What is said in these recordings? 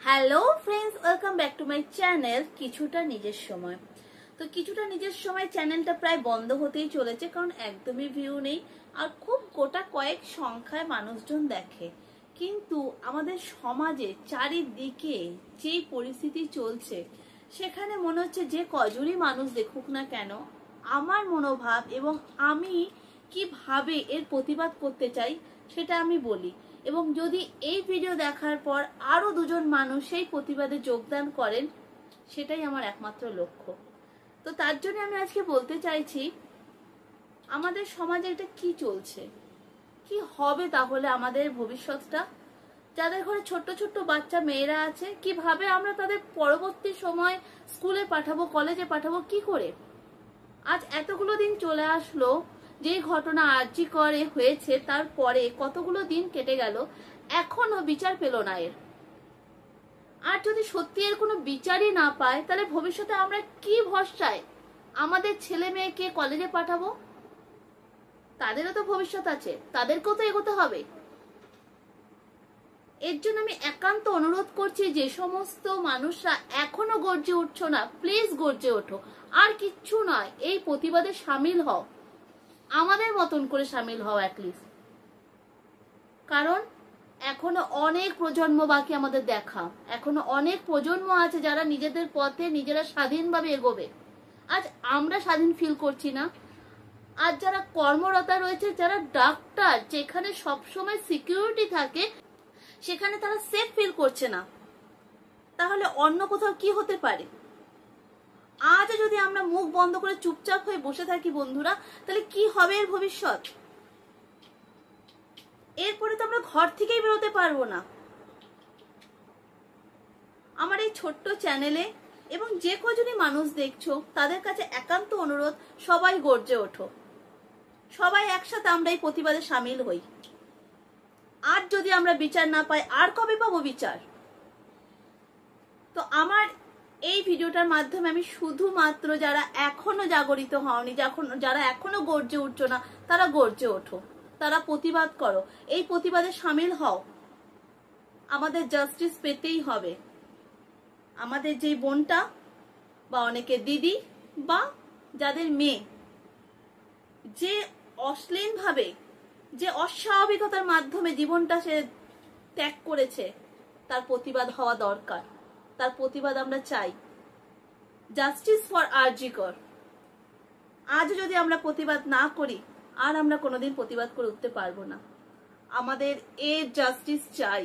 Hello friends, welcome back to my channel কিছুটা নিজের সময়। তো কিছুটা নিজের সময় চ্যানেলটা প্রায় বন্ধ হতেই চলেছে, কারণ একদমই ভিউ নেই আর খুব গোটা কয়েক সংখ্যায় মানুষজন দেখে। কিন্তু আমাদের সমাজে চারিদিকে যে পরিস্থিতি চলছে, সেখানে মনে হচ্ছে যে কজনই মানুষ দেখুক না কেন, আমার মনোভাব এবং আমি কিভাবে এর প্রতিবাদ করতে চাই সেটা আমি বলি। এবং যদি এই ভিডিও দেখার পর আরো দুজন মানুষ সেই প্রতিবাদে যোগদান করেন, সেটাই আমার একমাত্র লক্ষ্য। তো তার জন্য আমি আজকে বলতে চাইছি, আমাদের সমাজে এটা কি চলছে, কি হবে তাহলে আমাদের ভবিষ্যৎটা। যাদের ঘরে ছোট্ট ছোট্ট বাচ্চা মেয়েরা আছে, কিভাবে আমরা তাদের পরবর্তী সময় স্কুলে পাঠাবো, কলেজে পাঠাবো, কি করে? আজ এতগুলো দিন চলে আসলো, যে ঘটনা আরজি করে হয়েছে তারপরে কতগুলো দিন কেটে গেল, এখনো বিচার পেল না এর। আর যদি সত্যি এর কোনো বিচারই না পায়, তাহলে ভবিষ্যতে আমরা কি ভরসায় আমাদের ছেলে মেয়েকে কলেজে পাঠাবো? তাদেরও তো ভবিষ্যৎ আছে, তাদেরকেও তো এগোতে হবে। এর জন্য আমি একান্ত অনুরোধ করছি, যে সমস্ত মানুষরা এখনো গর্জে উঠছো না, প্লিজ গর্জে ওঠো। আর কিচ্ছু নয়, এই প্রতিবাদে সামিল হও, আমাদের মতন করে সামিল হও অ্যাটলিস্ট। কারণ এখনো অনেক প্রজন্ম বাকি আমাদের দেখা, এখনো অনেক প্রজন্ম আছে যারা নিজেদের পথে নিজেরা স্বাধীনভাবে এগোবে। আজ আমরা স্বাধীন ফিল করছি না। আজ যারা কর্মরতা রয়েছে, যারা ডাক্তার, যেখানে সবসময় সিকিউরিটি থাকে, সেখানে তারা সেফ ফিল করছে না। তাহলে অন্য কোথাও কি হতে পারে? আজ যদি আমরা মুখ বন্ধ করে চুপচাপ হয়ে বসে থাকি বন্ধুরা, তাহলে কি হবে এর ভবিষ্যৎ? এরপরে তো আমরা ঘর থেকেই বেরোতে পারবো না। আমার এই ছোট্ট চ্যানেলে এবং যে কজনই মানুষ দেখছো, তাদের কাছে একান্ত অনুরোধ, সবাই গর্জে ওঠো, সবাই একসাথে আমরা এই প্রতিবাদে সামিল হই। আর যদি আমরা বিচার না পাই, আর কবে পাবো বিচার? তো আমার এই ভিডিওটার মাধ্যমে আমি শুধুমাত্র যারা এখনো জাগরিত হওনি, যারা এখনো গর্জে উঠছো না, তারা গর্জে ওঠো, তারা প্রতিবাদ করো, এই প্রতিবাদে সামিল হও। আমাদের জাস্টিস পেতেই হবে। আমাদের যে বোনটা বা অনেকে দিদি বা যাদের মেয়ে যে অশ্লীল ভাবে, যে অস্বাভাবিকতার মাধ্যমে জীবনটা সে ত্যাগ করেছে, তার প্রতিবাদ হওয়া দরকার। তার প্রতিবাদ আমরা চাই। জাস্টিস ফর আরজি কর। আজ যদি আমরা প্রতিবাদ না করি, আর আমরা কোনোদিন প্রতিবাদ করে উঠতে পারবো না। আমাদের এর জাস্টিস চাই।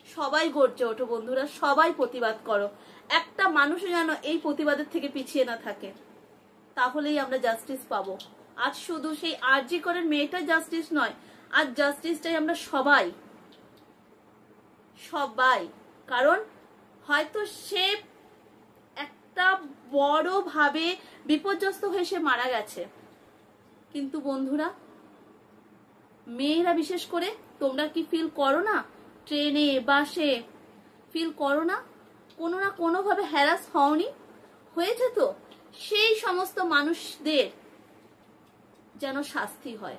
সবাই গর্জে ওঠো বন্ধুরা, সবাই প্রতিবাদ করো। একটা মানুষ যেন এই প্রতিবাদের থেকে পিছিয়ে না থাকে, তাহলেই আমরা জাস্টিস পাবো। আজ শুধু সেই আরজি করের মেয়েটার জাস্টিস নয়, আজ জাস্টিসটাই আমরা সবাই সবাই। কারণ হয়তো সে একটা বড় ভাবে বিপর্যস্ত হয়ে সে মারা গেছে, কিন্তু বন্ধুরা, মেয়েরা বিশেষ করে, তোমরা কি ফিল করো না? ট্রেনে বাসে ফিল করো না কোনো ভাবে হ্যারাস হওনি? হয়েছে তো, সেই সমস্ত মানুষদের যেন শাস্তি হয়।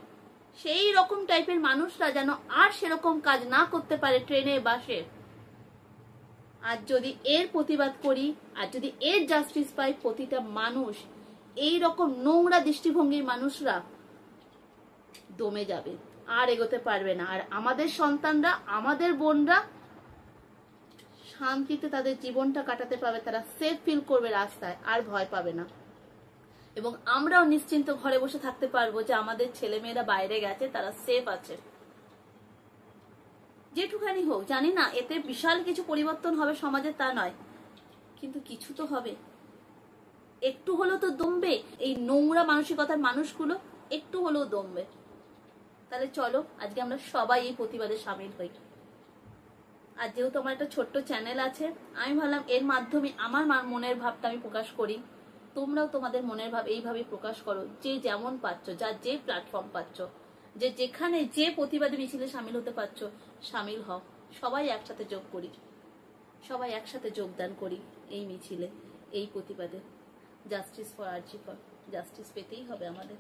সেই রকম টাইপের মানুষরা যেন আর সেরকম কাজ না করতে পারে ট্রেনে বাসে। আর যদি এর প্রতিবাদ করি, আর যদি এর জাস্টিস পাই, প্রতিটা মানুষ, এই রকম নোংরা দৃষ্টিভঙ্গির মানুষরা দমে যাবে, আর এগোতে পারবে না। আর আমাদের সন্তানরা, আমাদের বোনরা শান্তিতে তাদের জীবনটা কাটাতে পাবে, তারা সেফ ফিল করবে রাস্তায়, আর ভয় পাবে না। এবং আমরাও নিশ্চিন্ত ঘরে বসে থাকতে পারবো যে আমাদের ছেলেমেয়েরা বাইরে গেছে, তারা সেফ আছে। যেটুখানি হোক, জানি না এতে বিশাল কিছু পরিবর্তন হবে সমাজে, তা নয়, কিন্তু কিছু তো হবে। একটু হলেও তো দমবে, এই নোংরা মানসিকতার মানুষগুলো একটু হলেও দমবে। তাহলে চলো আজকে আমরা সবাই এই প্রতিবাদে সামিল হই। আর যেহেতু আমার একটা ছোট্ট চ্যানেল আছে, আমি ভাবলাম এর মাধ্যমে আমার মনের ভাবটা আমি প্রকাশ করি। তোমরাও তোমাদের মনের ভাব এইভাবে প্রকাশ করো, যে যেমন পাচ্ছ, যার যে প্ল্যাটফর্ম পাচ্ছ, যে যেখানে যে প্রতিবাদী মিছিলে সামিল হতে পারছো, সামিল হও। সবাই একসাথে যোগ করি, সবাই একসাথে যোগদান করি এই মিছিলে, এই প্রতিবাদে। জাস্টিস ফর আরজি কর, জাস্টিস পেতেই হবে আমাদের।